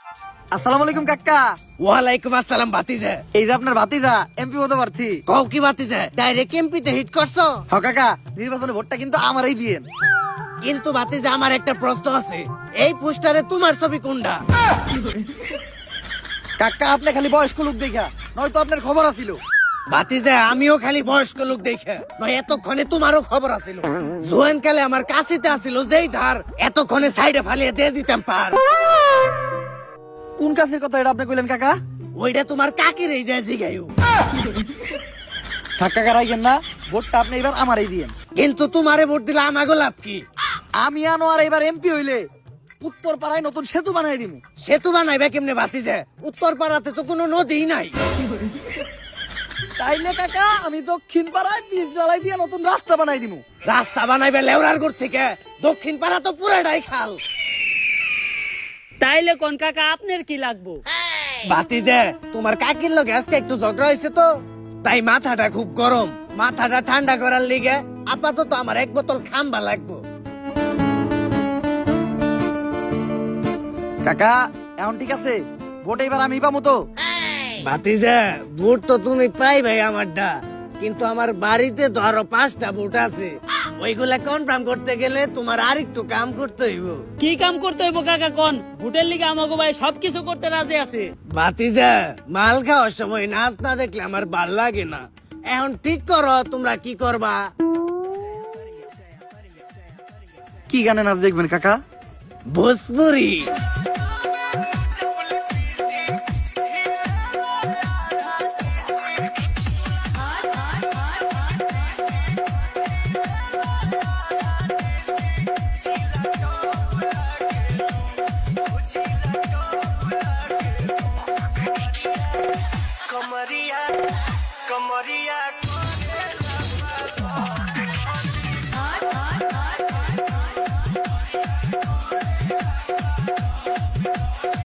আসসালামু আলাইকুম কাকা। ওয়ালাইকুম আসসালাম ভাতিজা। এই যে আপনার ভাতিজা এমপি হতে পারছি। কও কি ভাতিজা, ডাইরেক্ট এমপিতে হিট করছো? হ কাকা, নির্বাচনে ভোটটা কিন্তু আমারই দিয়েন। কিন্তু ভাতিজা আমার একটা প্রশ্ন আছে, এই পোস্টারে তোমার ছবি কোনটা? কাকা আপনি খালি বয়স্ক লোক দেখা, নয়তো আপনার খবর আছিল। ভাতিজা আমিও খালি বয়স্ক লোক দেখে নয়, এতক্ষণে তোমারও খবর আছিল। জোয়ান কালে আমার কাছিতে আছিল যেই ধার, এতক্ষণে সাইডে ফালিয়ে দিয়ে দিতাম পার। কোন কাছের কথা এটা আপনি কইলেন কাকা? ওইটা তোমার কাকির এই যায় জিগাইও। থাক কাকা রাইগেন না, ভোটটা আপনি এবার আমারই দিয়েন। কিন্তু তোমারে ভোট দিলে আমাগো লাভ কি? আমি আনোয়ার এবার এমপি হইলে উত্তর পাড়ায় নতুন সেতু বানাই দিমু। সেতু বানাইবে কেমনে ভাতিজা? উত্তর পাড়াতে তো কোনো নদীই নাই। তাইলে কাকা আমি দক্ষিণ পাড়ায় বীজ জ্বালাই দিয়ে নতুন রাস্তা বানাই দিমু। রাস্তা বানাইবে লেওরার গোড় থেকে, দক্ষিণ পাড়া তো পুরাটাই খাল। তাইলে কোন কাকা আপনার কি লাগবো? ভাতিজা তোমার কাকির লগে আজকে একটু ঝগড়া হয়েছে তো, তাই মাথাটা খুব গরম। মাথাটা ঠান্ডা করার লিগে আপাতত আমার এক বোতল খাম্বা লাগবো। কাকা এখন ঠিক আছে, ভোট এবার আমি পাবো তো? ভাতিজা ভোট তো তুমি পাইবে আমারটা, কিন্তু আমার বাড়িতে তো আরো 5টা ভোট আছে, ওইগুলা কনফার্ম করতে গেলে তোমার আর একটু কাম করতে হইব। কি কাম করতে হইব কাকা কোন? ভোটের লিগে আমাগো ভাই সবকিছু করতে রাজি আছে। ভাতিজা মাল খাওয়ার সময় নাচ না দেখলে আমার ভাল লাগে না। এখন ঠিক করো তোমরা কি করবা। কি গানে নাচ দেখবেন কাকা? ভোজপুরি। कमरिया कमरिया